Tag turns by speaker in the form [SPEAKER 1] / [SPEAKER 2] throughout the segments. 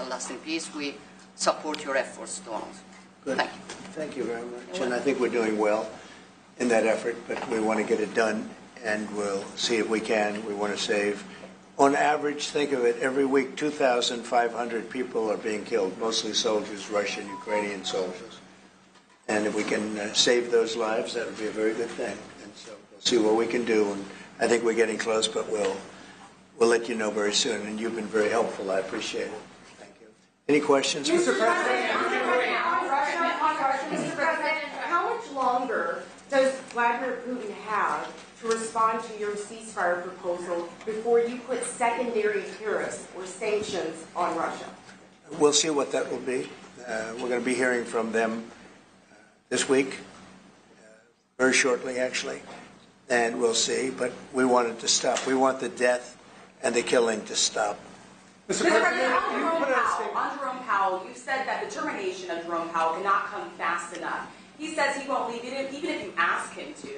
[SPEAKER 1] and lasting peace. We support your efforts, Donald.
[SPEAKER 2] Good.
[SPEAKER 1] Thank you.
[SPEAKER 2] Thank you very much. And I think we're doing well in that effort, but we want to get it done, and we'll see if we can. We want to save. On average, think of it, every week 2,500 people are being killed, mostly soldiers, Russian, Ukrainian soldiers. And if we can save those lives, that would be a very good thing. And so we'll see what we can do. And I think we're getting close, but we'll let you know very soon. And you've been very helpful. I appreciate it. Thank you. Any questions?
[SPEAKER 3] Mr. President, how much longer does Vladimir Putin have to respond to your ceasefire proposal before you put secondary tariffs or sanctions on Russia?
[SPEAKER 2] We'll see what that will be. We're going to be hearing from them this week, very shortly, actually, and we'll see. But we want it to stop. We want the death and the killing to stop.
[SPEAKER 3] Mr. President, on Jerome Powell, you said that the termination of Jerome Powell cannot come fast enough. He says he won't leave it, even if you ask him to.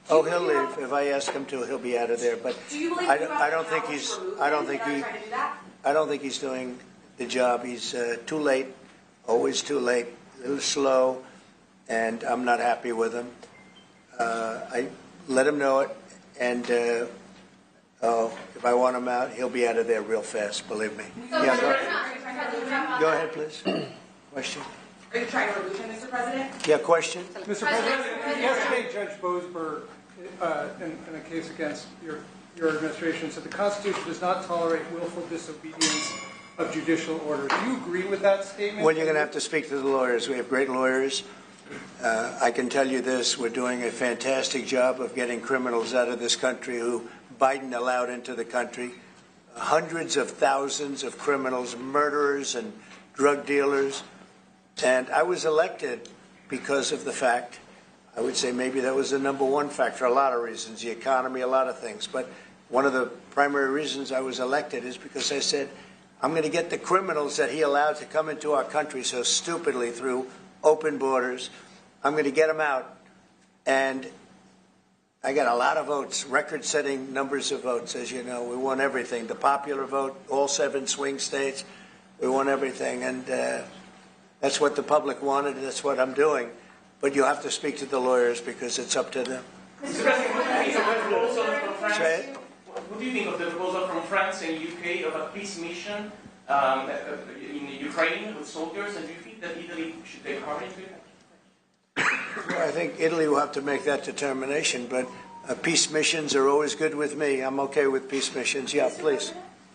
[SPEAKER 2] Oh, he'll leave. If I ask him to, he'll be out of there. But
[SPEAKER 3] do you believe
[SPEAKER 2] I don't think he's. I don't think he's doing the job. He's too late. Always too late. A little slow, and I'm not happy with him. I let him know it, and if I want him out, he'll be out of there real fast. Believe me. Yeah, go ahead, please. Question.
[SPEAKER 3] Are you trying to remove him, Mr. President?
[SPEAKER 2] Yeah, question.
[SPEAKER 4] Mr. President, yesterday Judge Boasberg, in a case against your administration, said the Constitution does not tolerate willful disobedience of judicial orders. Do you agree with that statement?
[SPEAKER 2] Well, you're going to have to speak to the lawyers. We have great lawyers. I can tell you this, we're doing a fantastic job of getting criminals out of this country who Biden allowed into the country. Hundreds of thousands of criminals, murderers and drug dealers. And I was elected because of the fact, I would say maybe that was the number one factor, a lot of reasons, the economy, a lot of things. But one of the primary reasons I was elected is because I said, I'm going to get the criminals that he allowed to come into our country so stupidly through open borders. I'm going to get them out. And I got a lot of votes, record-setting numbers of votes, as you know. We won everything. The popular vote, all 7 swing states, we won everything. And that's what the public wanted, and that's what I'm doing. But you have to speak to the lawyers because it's up to them.
[SPEAKER 5] Mr. President, what do you think of the proposal from France?
[SPEAKER 2] Say it?
[SPEAKER 5] What do you think of the proposal from France and UK of a peace mission in Ukraine with soldiers? And do you think that Italy should take part into it?
[SPEAKER 2] Well, I think Italy will have to make that determination, but peace missions are always good with me. I'm okay with peace missions. Yeah, please.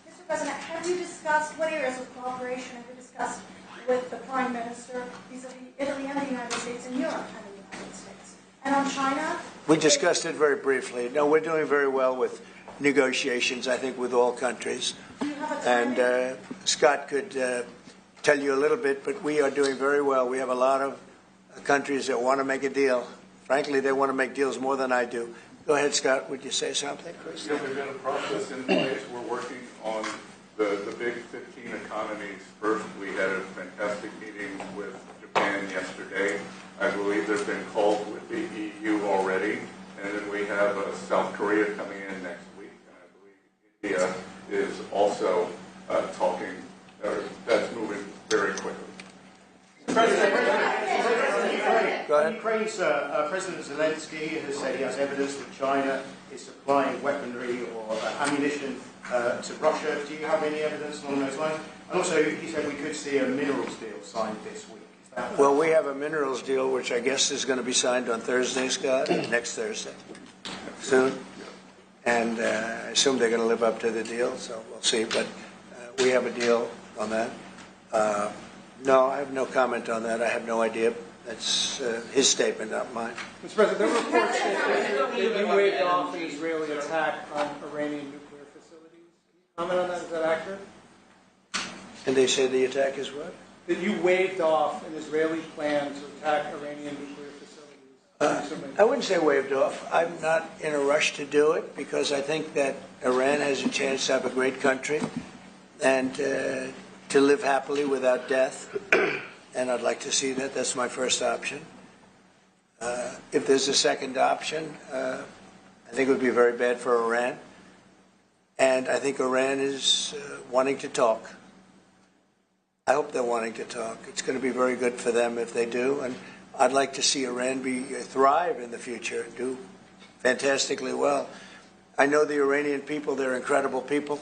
[SPEAKER 6] Mr. President, have you discussed what areas of cooperation have you discussed with the Prime Minister vis-a-vis Italy and the United States and Europe and the United States? And on China?
[SPEAKER 2] We discussed it very briefly. No, we're doing very well with negotiations, I think, with all countries.
[SPEAKER 6] Do you have a
[SPEAKER 2] And Scott could tell you a little bit, but we are doing very well. We have a lot of countries that want to make a deal. Frankly, they want to make deals more than I do. Go ahead, Scott. Would you say something?
[SPEAKER 7] Yeah, we've got a process in place. We're working on the big 15 economies. First, we had a fantastic meeting with Japan yesterday. I believe there's been calls with the EU already. And then we have South Korea coming in next week. And I believe India is also talking, that's moving very quickly.
[SPEAKER 2] Go ahead.
[SPEAKER 8] Ukraine's President Zelensky has said he has evidence that China is supplying weaponry or ammunition to Russia. Do you have any evidence along those lines? And also, he said we could see a minerals deal signed this week. Is that
[SPEAKER 2] Well, we have a minerals deal, which I guess is going to be signed on Thursday, Scott, next Thursday, soon. And I assume they're going to live up to the deal, so we'll see. But we have a deal on that. No, I have no comment on that. I have no idea. That's his statement, not mine.
[SPEAKER 4] Mr. President, there were reports that you waved off an Israeli attack on Iranian nuclear facilities. Can you comment on that? Is that accurate?
[SPEAKER 2] And they say the attack is what?
[SPEAKER 4] That you waved off an Israeli plan to attack Iranian nuclear facilities.
[SPEAKER 2] I wouldn't say waved off. I'm not in a rush to do it because I think that Iran has a chance to have a great country and to live happily without death. And I'd like to see that. That's my first option. If there's a second option, I think it would be very bad for Iran. And I think Iran is wanting to talk. I hope they're wanting to talk. It's going to be very good for them if they do. And I'd like to see Iran thrive in the future, do fantastically well. I know the Iranian people, they're incredible people.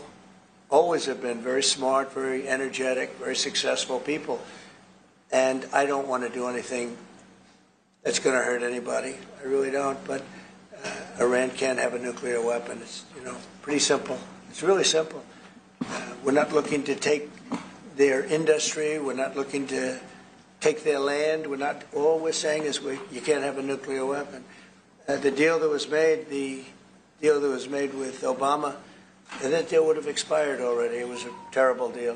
[SPEAKER 2] Always have been very smart, very energetic, very successful people. And I don't want to do anything that's going to hurt anybody. I really don't. But Iran can't have a nuclear weapon. It's, pretty simple. It's really simple. We're not looking to take their industry. We're not looking to take their land. All we're saying is you can't have a nuclear weapon. The deal that was made with Obama, that deal would have expired already. It was a terrible deal.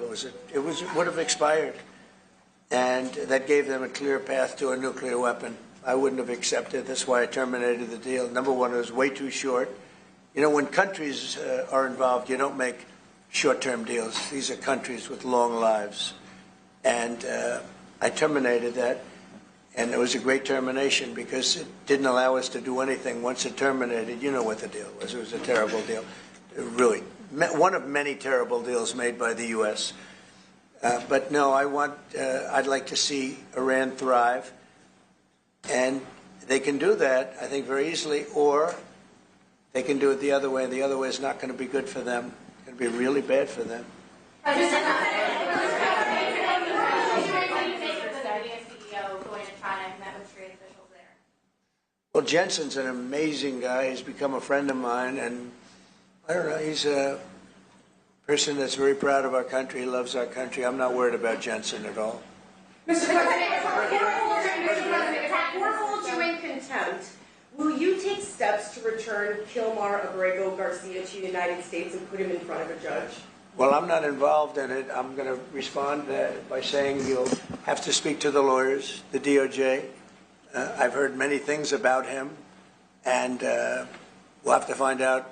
[SPEAKER 2] It would have expired, and that gave them a clear path to a nuclear weapon. I wouldn't have accepted. That's why I terminated the deal. Number one, it was way too short. When countries are involved, you don't make short-term deals. These are countries with long lives. And I terminated that, and it was a great termination because it didn't allow us to do anything. Once it terminated, you know what the deal was. It was a terrible deal. Really, one of many terrible deals made by the U.S. But no, I'd like to see Iran thrive, and they can do that, I think, very easily, or they can do it the other way, and the other way is not going to be good for them. It's going to be really bad for them. Well, Jensen's an amazing guy. He's become a friend of mine, and I don't know, he's a person that's very proud of our country. He loves our country. I'm not worried about Jensen at all.
[SPEAKER 3] Mr. President, for hold you in contempt, will you take steps to return Kilmar Abrego Garcia to the United States and put him in front of a judge?
[SPEAKER 2] Well, I'm not involved in it. I'm going to respond by saying you'll have to speak to the lawyers, the DOJ. I've heard many things about him, and we'll have to find out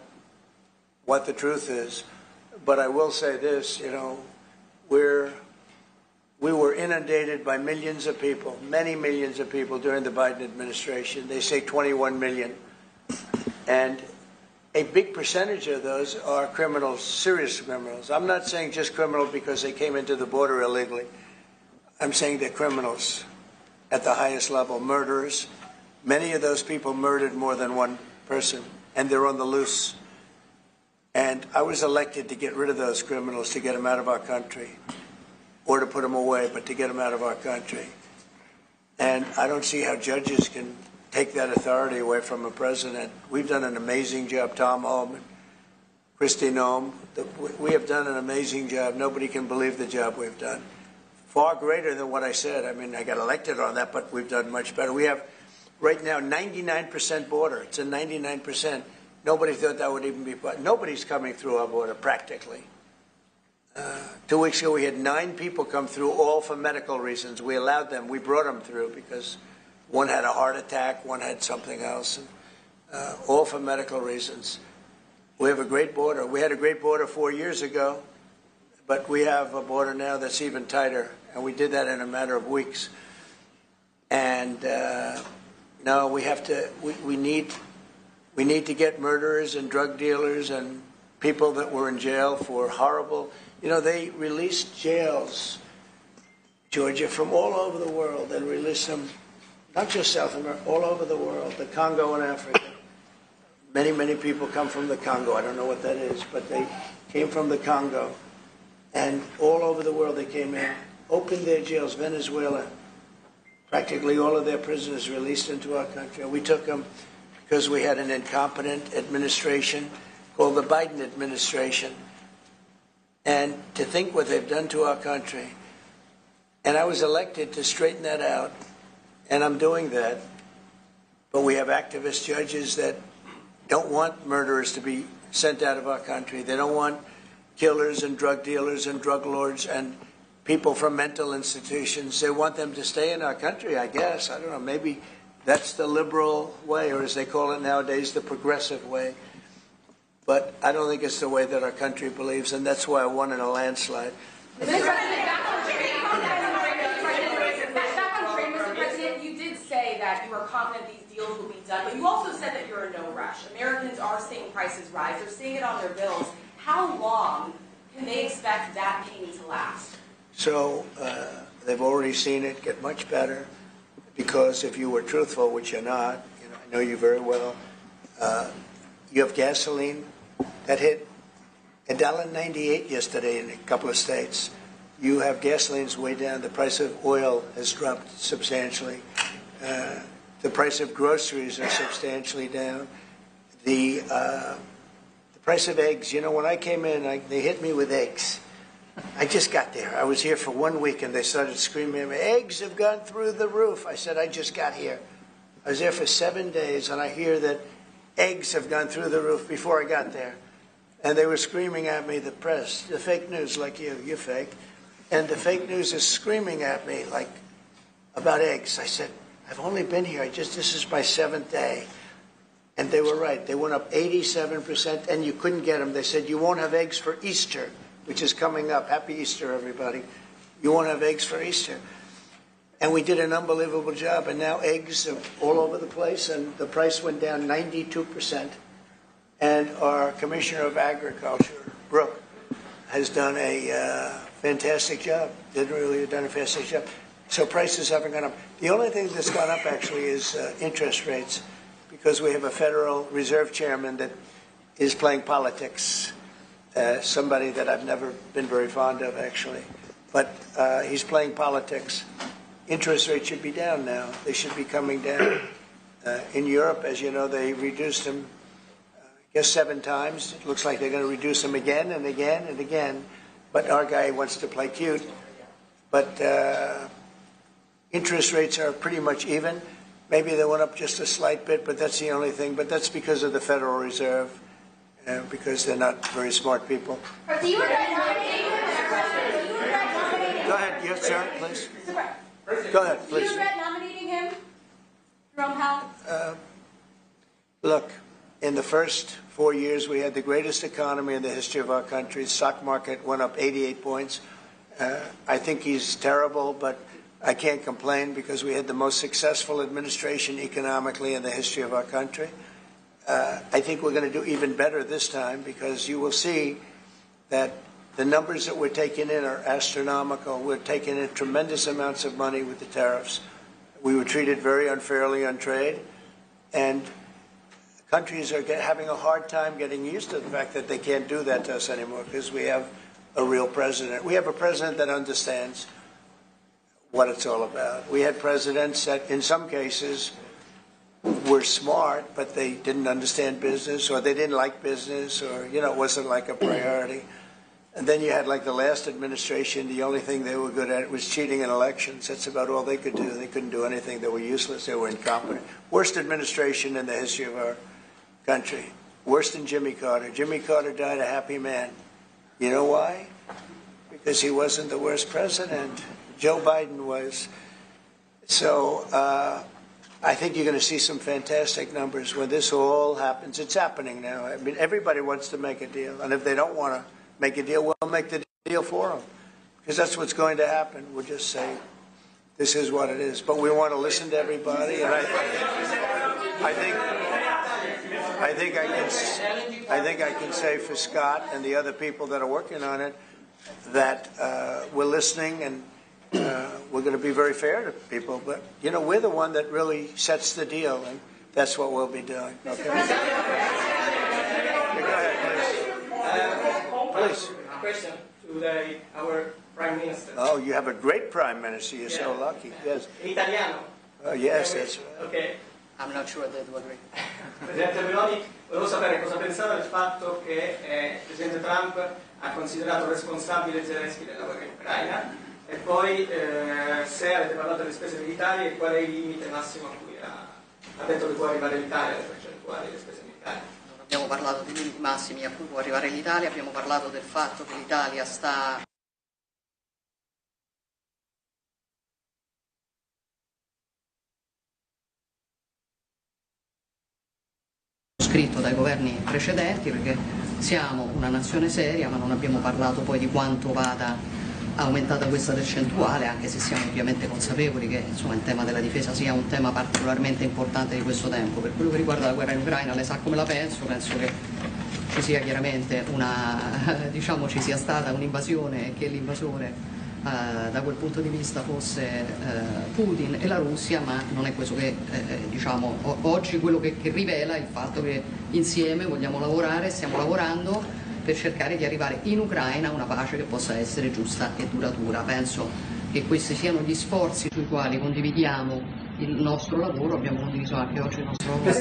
[SPEAKER 2] what the truth is. But I will say this, we were inundated by millions of people, many millions of people during the Biden administration. They say 21 million. And a big percentage of those are criminals, serious criminals. I'm not saying just criminals because they came into the border illegally. I'm saying they're criminals at the highest level, murderers. Many of those people murdered more than one person, and they're on the loose. And I was elected to get rid of those criminals, to get them out of our country, or to put them away, but to get them out of our country. And I don't see how judges can take that authority away from a president. We've done an amazing job, Tom Holman, Kristi Noem. We have done an amazing job. Nobody can believe the job we've done. Far greater than what I said. I mean, I got elected on that, but we've done much better. We have, right now, 99% border. It's a 99%. Nobody thought that would even be, nobody's coming through our border, practically. 2 weeks ago, we had 9 people come through, all for medical reasons. We allowed them. We brought them through because one had a heart attack, one had something else, and, all for medical reasons. We have a great border. We had a great border 4 years ago, but we have a border now that's even tighter, and we did that in a matter of weeks. And no, we have to. We need to get murderers and drug dealers and people that were in jail for horrible. They released jails, Georgia, from all over the world, and released them, not just South America, all over the world, the Congo and Africa. Many, many people come from the Congo. I don't know what that is, but they came from the Congo. And all over the world they came in, opened their jails. Venezuela, practically all of their prisoners released into our country. And we took them because we had an incompetent administration called the Biden administration. And to think what they've done to our country. And I was elected to straighten that out, and I'm doing that. But we have activist judges that don't want murderers to be sent out of our country. They don't want killers and drug dealers and drug lords and people from mental institutions. They want them to stay in our country, I guess. I don't know, maybe that's the liberal way, or as they call it nowadays, the progressive way. But I don't think it's the way that our country believes, and that's why I won in a landslide.
[SPEAKER 3] Mr. President, you did say that you are confident these deals will be done, but you also said that you're in no rush. Americans are seeing prices rise. They're seeing it on their bills. How long can they expect that pain to last?
[SPEAKER 2] So they've already seen it get much better because if you were truthful, which you're not, I know you very well, you have gasoline that hit $1.98 yesterday in a couple of states. You have gasoline's way down. The price of oil has dropped substantially. The price of groceries are substantially down. The price of eggs, when I came in, they hit me with eggs. I just got there. I was here for 1 week, and they started screaming at me, eggs have gone through the roof. I said, I just got here. I was there for 7 days, and I hear that eggs have gone through the roof before I got there. And they were screaming at me, the press, the fake news, like you're fake. And the fake news is screaming at me, like, about eggs. I said, I've only been here. This is my 7th day. And they were right. They went up 87%, and you couldn't get them. They said, you won't have eggs for Easter, which is coming up. Happy Easter, everybody. You won't have eggs for Easter. And we did an unbelievable job, and now eggs are all over the place, and the price went down 92%. And our Commissioner of Agriculture, Brooke, has done a fantastic job. Done a fantastic job. So prices haven't gone up. The only thing that's gone up, actually, is interest rates, because we have a Federal Reserve Chairman that is playing politics. Somebody that I've never been very fond of, actually. But he's playing politics. Interest rates should be down now. They should be coming down. In Europe, as you know, they reduced them, I guess 7 times. It looks like they're going to reduce them again and again and again. But our guy wants to play cute. But interest rates are pretty much even. Maybe they went up just a slight bit, but that's the only thing. But that's because of the Federal Reserve, because they're not very smart people.
[SPEAKER 6] Do you regret nominating him?
[SPEAKER 2] Go ahead. Yes, sir, please. Go ahead, please.
[SPEAKER 6] Do you regret nominating him, Jerome Powell?
[SPEAKER 2] Look, in the first 4 years, we had the greatest economy in the history of our country. The stock market went up 88 points. I think he's terrible, but I can't complain because we had the most successful administration economically in the history of our country. I think we're going to do even better this time because you will see that the numbers that we're taking in are astronomical. We're taking in tremendous amounts of money with the tariffs. We were treated very unfairly on trade, and countries are having a hard time getting used to the fact that they can't do that to us anymore because we have a real president. We have a president that understands what it's all about. We had presidents that, in some cases, were smart, but they didn't understand business, or they didn't like business, or, it wasn't like a priority. And then you had, like, the last administration, the only thing they were good at was cheating in elections. That's about all they could do. They couldn't do anything. They were useless. They were incompetent. Worst administration in the history of our country. Worse than Jimmy Carter. Jimmy Carter died a happy man. You know why? Because he wasn't the worst president. Joe Biden was. So I think you're going to see some fantastic numbers when this all happens. It's happening now. I mean, everybody wants to make a deal. And if they don't want to make a deal, we'll make the deal for them. Because that's what's going to happen. We'll just say, this is what it is. But we want to listen to everybody. And I think I can say for Scott and the other people that are working on it that we're listening and we're going to be very fair to people. But, we're the one that really sets the deal, and that's what we'll be doing. Okay? Go ahead, please.
[SPEAKER 9] A question to our Prime Minister.
[SPEAKER 2] Oh, you have a great Prime Minister. You're so lucky. Yes.
[SPEAKER 9] Italiano.
[SPEAKER 2] Oh, yes, that's right.
[SPEAKER 9] Okay.
[SPEAKER 1] I'm not sure they do agree.
[SPEAKER 9] Presidente Meloni, volevo sapere cosa pensava del fatto che il Presidente Trump ha considerato responsabile Zelensky della guerra in Ucraina e poi se avete parlato delle spese militari e qual è il limite massimo a cui ha detto che può arrivare l'Italia, le percentuali delle spese militari.
[SPEAKER 1] Non abbiamo parlato dei limiti massimi a cui può arrivare l'Italia, abbiamo parlato del fatto che l'Italia sta scritto dai governi precedenti, perché siamo una nazione seria, ma non abbiamo parlato poi di quanto vada aumentata questa percentuale, anche se siamo ovviamente consapevoli che il tema della difesa sia un tema particolarmente importante di questo tempo. Per quello che riguarda la guerra in Ucraina, lei sa come la penso che ci sia chiaramente ci sia stata un'invasione e che l'invasore da quel punto di vista fosse Putin e la Russia, ma non è questo che diciamo oggi quello che rivela il fatto che insieme vogliamo lavorare, stiamo lavorando per cercare di arrivare in Ucraina a una pace che possa essere giusta e duratura. Penso che questi siano gli sforzi sui quali condividiamo il nostro lavoro, abbiamo condiviso anche oggi il nostro lavoro.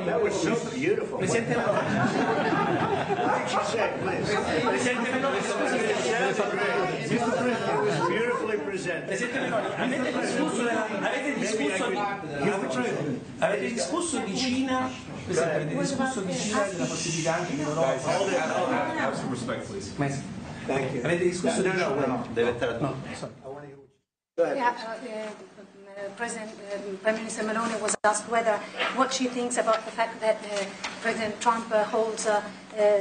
[SPEAKER 2] That was so beautiful. What did you say, please? It was beautifully presented.
[SPEAKER 10] Presidente Meloni, avete discusso di Cina, avete discusso di Cina della possibilità anche in Europa.
[SPEAKER 2] Thank you.
[SPEAKER 10] Avete discusso di Cina?
[SPEAKER 6] Prime Minister Meloni was asked what she thinks about the fact that President Trump holds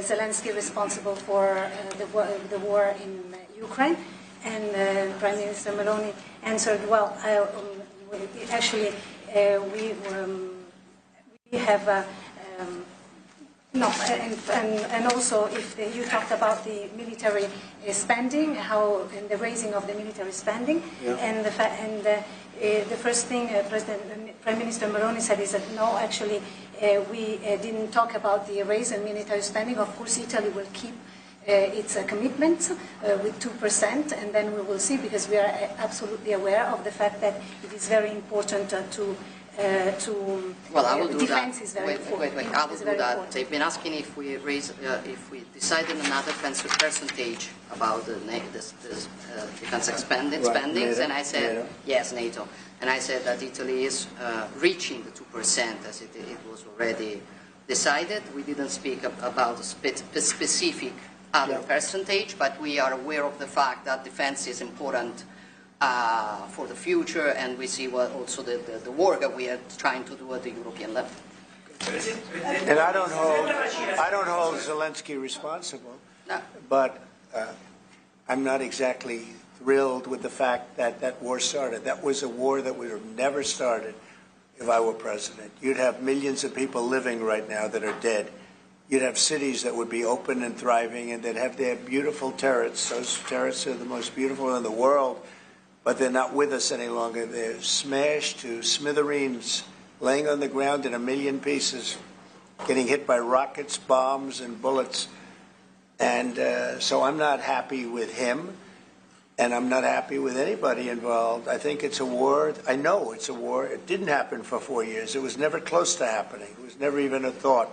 [SPEAKER 6] Zelensky responsible for the war in Ukraine, and Prime Minister Meloni answered, well, actually we have no, and also if you talked about the military spending, and the raising of the military spending, and the first thing Prime Minister Meloni said is that no, actually we didn't talk about the raise in military spending. Of course, Italy will keep its commitments with 2%, and then we will see, because we are absolutely aware of the fact that it is very important
[SPEAKER 1] well, I will do
[SPEAKER 6] defense
[SPEAKER 1] that.
[SPEAKER 6] is very important.
[SPEAKER 1] Wait. I will do that.
[SPEAKER 6] Important.
[SPEAKER 1] They've been asking if we decided another percentage about the defense spendings, and I said yes, NATO, and I said that Italy is reaching the 2% as it was already decided. We didn't speak about a specific other percentage, but we are aware of the fact that defense is important for the future, and we see also the work that we are trying to do at the European level.
[SPEAKER 2] And I don't hold Zelensky responsible,
[SPEAKER 1] No.
[SPEAKER 2] but I'm not exactly thrilled with the fact that that war started. That was a war that would have never started if I were president. You'd have millions of people living right now that are dead. You'd have cities that would be open and thriving, and they'd have their beautiful turrets. Those turrets are the most beautiful in the world, but they're not with us any longer. They're smashed to smithereens, laying on the ground in a million pieces, getting hit by rockets, bombs, and bullets. And so I'm not happy with him, and I'm not happy with anybody involved. I think it's a war. I know it's a war. It didn't happen for 4 years. It was never close to happening. It was never even a thought.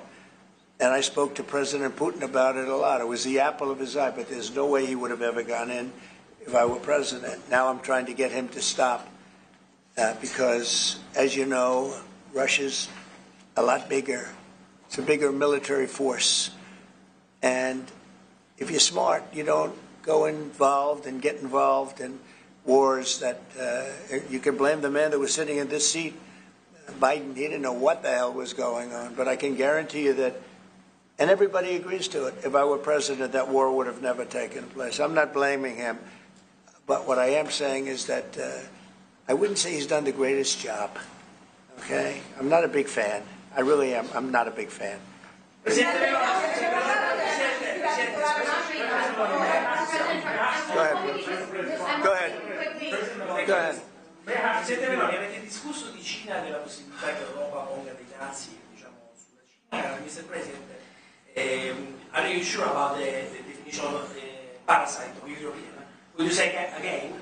[SPEAKER 2] And I spoke to President Putin about it a lot. It was the apple of his eye, but there's no way he would have ever gone in if I were president. Now I'm trying to get him to stop because, as you know, Russia's a lot bigger. It's a bigger military force. And if you're smart, you don't go involved and get involved in wars that you can blame the man that was sitting in this seat, Biden. He didn't know what the hell was going on. But I can guarantee you that, and everybody agrees to it, if I were president, that war would have never taken place. I'm not blaming him. But what I am saying is that I wouldn't say he's done the greatest job. Okay? I'm not a big fan. I really am. I'm not a big fan.
[SPEAKER 10] Go ahead.
[SPEAKER 2] Go ahead. Go ahead.
[SPEAKER 10] Presidente Meloni, avete discusso di Cina, della possibilità che l'Europa ponga dei dazi, diciamo, sulla Cina? Mr. President, are you sure about the definition of parasite of European? Would you say again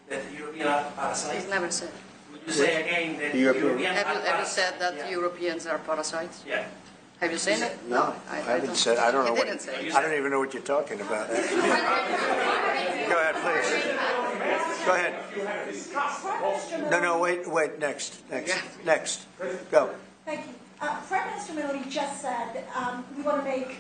[SPEAKER 10] that the European are parasites?
[SPEAKER 1] He's never said.
[SPEAKER 10] Would you say again that
[SPEAKER 2] European.
[SPEAKER 1] Have you said that Europeans are parasites?
[SPEAKER 10] Yeah.
[SPEAKER 1] Have you said it?
[SPEAKER 2] No, I haven't said. I don't know what.
[SPEAKER 1] Didn't say it.
[SPEAKER 2] I don't even know what you're talking about. Go ahead, please. Go ahead. No, wait. Next. Go.
[SPEAKER 6] Thank you. Prime Minister Meloni just said we want to make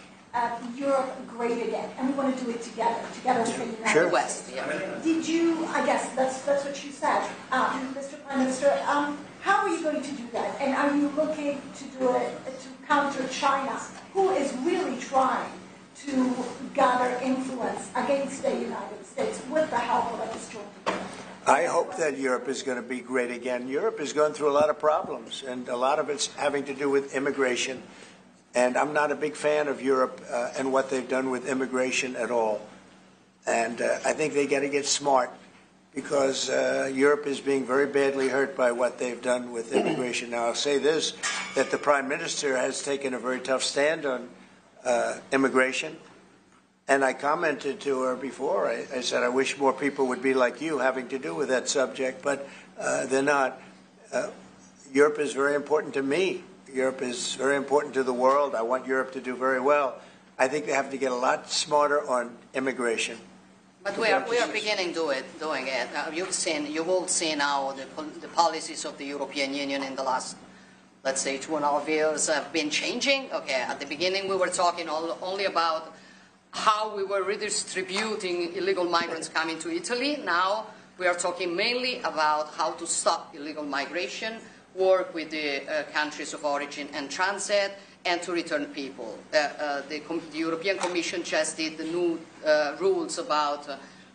[SPEAKER 6] Europe great again, and we want to do it together with the United
[SPEAKER 2] Sure.
[SPEAKER 1] West,
[SPEAKER 6] States.
[SPEAKER 1] yeah.
[SPEAKER 6] Did you? I guess that's what you said, Mr. Prime Minister. How are you going to do that? And are you looking to do it to counter China, who is really trying to gather influence against the United States with the help of a disjointed?
[SPEAKER 2] I hope that Europe is going to be great again. Europe is going through a lot of problems, and a lot of it's having to do with immigration And I'm not a big fan of Europe and what they've done with immigration at all. And I think they got to get smart, because Europe is being very badly hurt by what they've done with immigration. Now, I'll say this, that the Prime Minister has taken a very tough stand on immigration. And I commented to her before. I said, I wish more people would be like you, having to do with that subject, but they're not. Europe is very important to me. Europe is very important to the world. I want Europe to do very well. I think they have to get a lot smarter on immigration.
[SPEAKER 1] But we are beginning doing it. You've all seen how the policies of the European Union in the last, let's say, 2.5 years have been changing. Okay, at the beginning we were talking only about how we were redistributing illegal migrants coming to Italy. Now we are talking mainly about how to stop illegal migration, work with the countries of origin and transit, and to return people. The European Commission just did the new rules about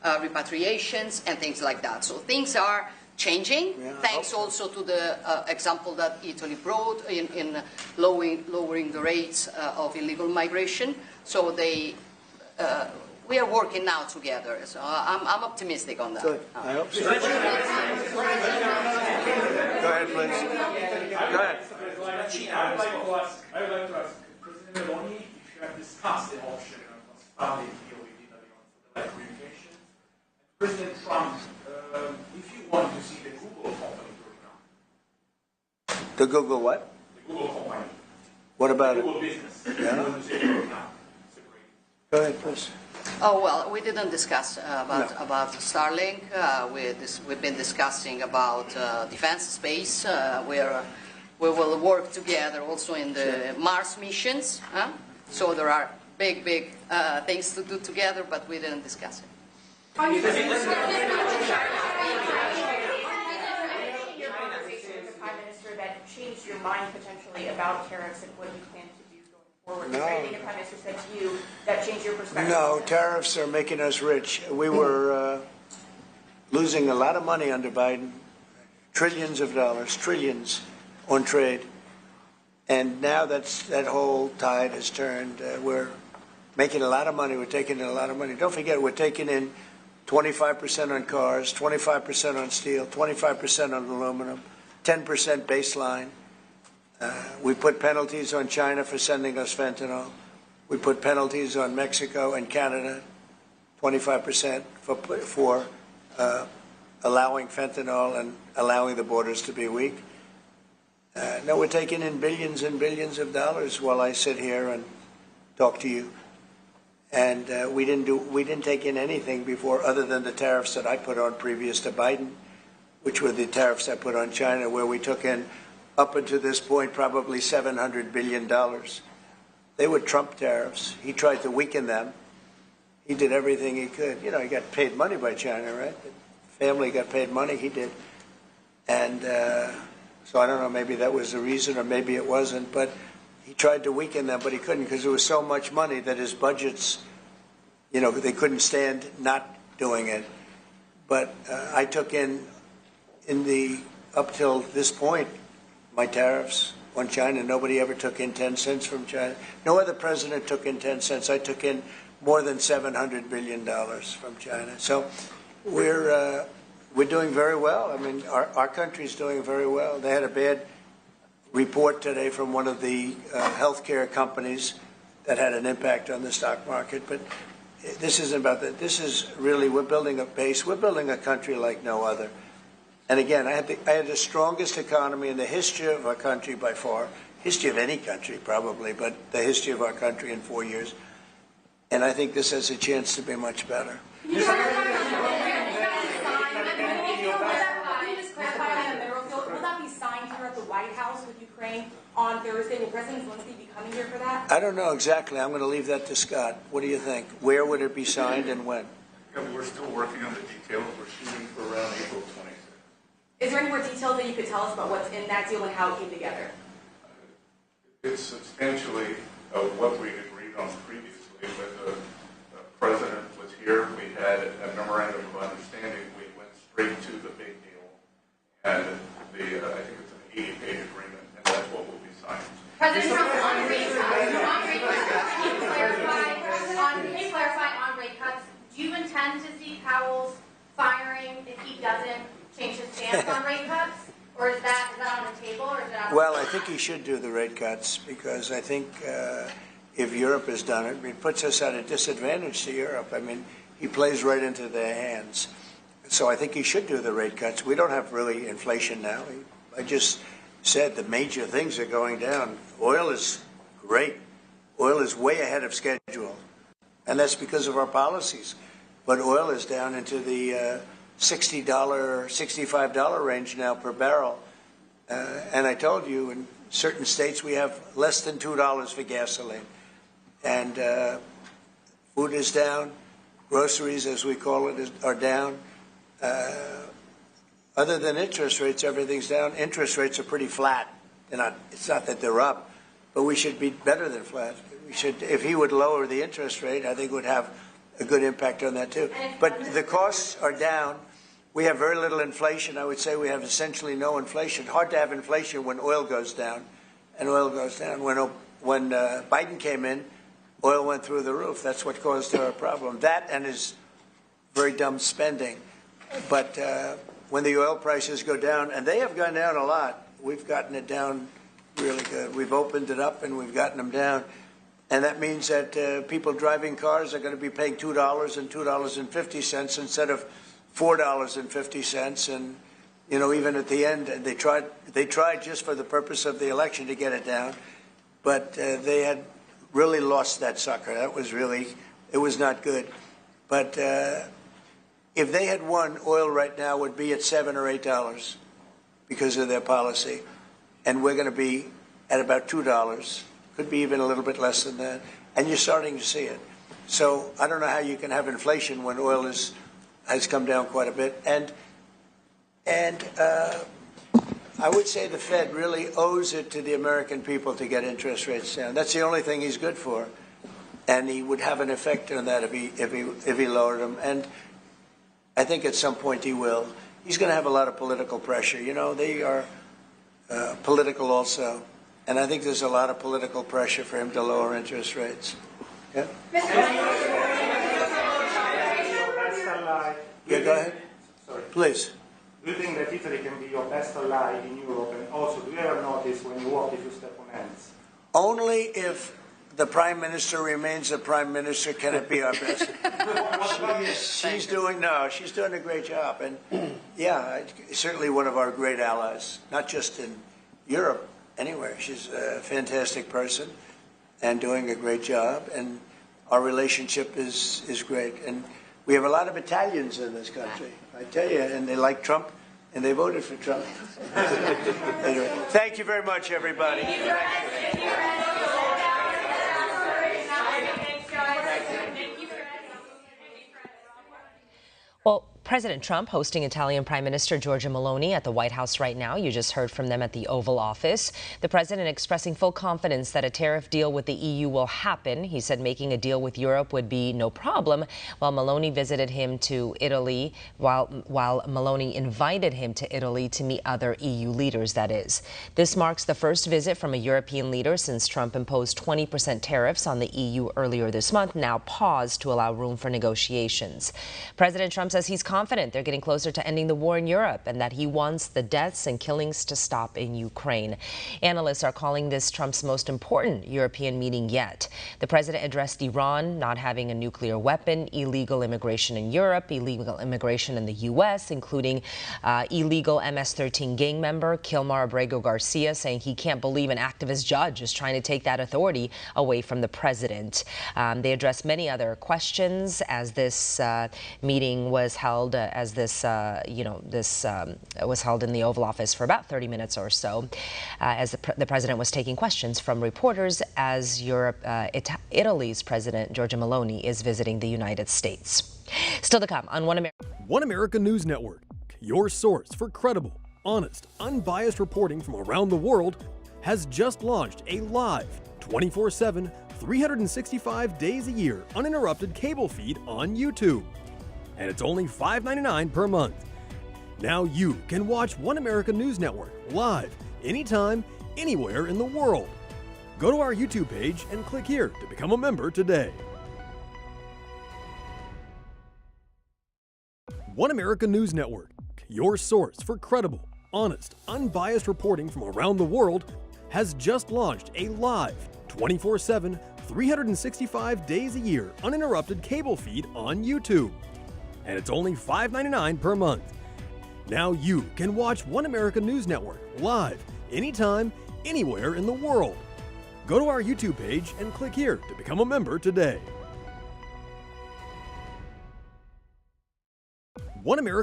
[SPEAKER 1] repatriations and things like that. So things are changing, thanks also to the example that Italy brought in lowering the rates of illegal migration. So we are working now together. So I'm optimistic on that.
[SPEAKER 2] Good. I hope so. Go ahead, please. Go ahead.
[SPEAKER 11] I would like to ask President Meloni if you have discussed the option of a deal with Italy on satellite communications. President Trump, if you want to see the Google company going on.
[SPEAKER 2] The Google what?
[SPEAKER 11] The Google company.
[SPEAKER 2] What about
[SPEAKER 11] the Google
[SPEAKER 2] it?
[SPEAKER 11] business.
[SPEAKER 2] Yeah. Go ahead, please.
[SPEAKER 1] Oh, well, we didn't discuss about Starlink. We've been discussing about defense space, where we will work together also in the Mars missions. So there are big things to do together, but we didn't discuss it.
[SPEAKER 3] Are you conversation with the Prime Minister that changed your mind potentially about tariffs and what you plan to do going forward?
[SPEAKER 2] No.
[SPEAKER 3] Is there anything the Prime Minister said to you that changed your perspective?
[SPEAKER 2] No, tariffs are making us rich. We were losing a lot of money under Biden, trillions of dollars, trillions on trade. And now that whole tide has turned. We're making a lot of money. We're taking in a lot of money. Don't forget, we're taking in 25% on cars, 25% on steel, 25% on aluminum, 10% baseline. We put penalties on China for sending us fentanyl. We put penalties on Mexico and Canada, 25% for allowing fentanyl and allowing the borders to be weak. No, we're taking in billions and billions of dollars while I sit here and talk to you. And we didn't take in anything before other than the tariffs that I put on previous to Biden, which were the tariffs I put on China, where we took in, up until this point, probably $700 billion. They were Trump tariffs. He tried to weaken them. He did everything he could. You know, he got paid money by China, right? The family got paid money. He did. And so I don't know, maybe that was the reason or maybe it wasn't, but he tried to weaken them, but he couldn't because there was so much money that his budgets, you know, they couldn't stand not doing it. But I took in up till this point, my tariffs on China. Nobody ever took in 10 cents from China. No other president took in 10 cents. I took in more than $700 billion from China. So we're doing very well. I mean, our country's doing very well. They had a bad report today from one of the healthcare companies that had an impact on the stock market. But this isn't about that. This is really, we're building a base. We're building a country like no other. And again, I had the strongest economy in the history of our country by far, history of any country probably, but the history of our country in 4 years. And I think this has a chance to be much better.
[SPEAKER 3] Will that be signed here at the White House with Ukraine on Thursday? Will President Zelensky be coming here for that?
[SPEAKER 2] I don't know exactly. I'm going to leave that to Scott. What do you think? Where would it be signed and when?
[SPEAKER 7] Yeah, we're still working on the details. We're shooting for around April 26th.
[SPEAKER 3] Is there any more details that you could tell us about what's in that deal and how it came together?
[SPEAKER 7] It's substantially what we agreed on previously, but the president was here. We had a memorandum of understanding. We went straight to the big deal, and I think it's an 80-page agreement, and that's what will be signed.
[SPEAKER 3] President Trump
[SPEAKER 12] doesn't change his stance on rate cuts? Or is that on the table, or is that?
[SPEAKER 2] Well, I think he should do the rate cuts because I think if Europe has done it, it puts us at a disadvantage to Europe. I mean, he plays right into their hands. So I think he should do the rate cuts. We don't have really inflation now. I just said the major things are going down. Oil is great. Oil is way ahead of schedule. And that's because of our policies. But oil is down into the $60, $65 range now per barrel. And I told you, in certain states we have less than $2 for gasoline. And food is down. Groceries, as we call it, are down. Other than interest rates, everything's down. Interest rates are pretty flat. It's not that they're up, but we should be better than flat. We should, if he would lower the interest rate, I think it would have a good impact on that too. But the costs are down. We have very little inflation. I would say we have essentially no inflation. Hard to have inflation when oil goes down, and oil goes down. When Biden came in, oil went through the roof. That's what caused our problem. That and his very dumb spending. But when the oil prices go down, and they have gone down a lot, we've gotten it down really good. We've opened it up and we've gotten them down. And that means that people driving cars are going to be paying $2 and $2.50 instead of $4.50. And, you know, even at the end, they tried just for the purpose of the election to get it down. But they had really lost that sucker. That was really, it was not good. But if they had won, oil right now would be at $7 or $8 because of their policy. And we're going to be at about $2. Could be even a little bit less than that. And you're starting to see it. So I don't know how you can have inflation when oil has come down quite a bit. And I would say the Fed really owes it to the American people to get interest rates down. That's the only thing he's good for. And he would have an effect on that if he lowered them. And I think at some point he will. He's going to have a lot of political pressure. You know, they are political also. And I think there's a lot of political pressure for him to lower interest rates. Yeah? Yeah, go ahead.
[SPEAKER 13] Sorry.
[SPEAKER 2] Please.
[SPEAKER 13] Do you think that Italy can be your best ally in Europe? And also, do you ever notice when you walk if you step on hands?
[SPEAKER 2] Only if the Prime Minister remains the Prime Minister can it be our best. She's doing a great job. And yeah, certainly one of our great allies, not just in Europe, anywhere. She's a fantastic person and doing a great job. And our relationship is great. And we have a lot of Italians in this country, I tell you, and they like Trump, and they voted for Trump. Anyway, thank you very much, everybody.
[SPEAKER 14] Well, President Trump hosting Italian Prime Minister Giorgia Meloni at the White House right now. You just heard from them at the Oval Office. The president expressing full confidence that a tariff deal with the EU will happen. He said making a deal with Europe would be no problem, while Meloni visited him to Italy, while Meloni invited him to Italy to meet other EU leaders, that is. This marks the first visit from a European leader since Trump imposed 20% tariffs on the EU earlier this month, now paused to allow room for negotiations. President Trump says he's confident they're getting closer to ending the war in Europe and that he wants the deaths and killings to stop in Ukraine. Analysts are calling this Trump's most important European meeting yet. The president addressed Iran not having a nuclear weapon, illegal immigration in Europe, illegal immigration in the U.S., including illegal MS-13 gang member Kilmar Abrego Garcia, saying he can't believe an activist judge is trying to take that authority away from the president. They addressed many other questions as this meeting was held, was held in the Oval Office for about 30 minutes or so, as the president was taking questions from reporters as Italy's President Giorgia Meloni is visiting the United States. Still to come on
[SPEAKER 15] One America News Network, your source for credible, honest, unbiased reporting from around the world, has just launched a live, 24/7, 365 days a year, uninterrupted cable feed on YouTube. And it's only $5.99 per month. Now you can watch One America News Network live, anytime, anywhere in the world. Go to our YouTube page and click here to become a member today. One America News Network, your source for credible, honest, unbiased reporting from around the world, has just launched a live, 24/7, 365 days a year uninterrupted cable feed on YouTube. And it's only $5.99 per month. Now you can watch One America News Network live, anytime, anywhere in the world. Go to our YouTube page and click here to become a member today. One America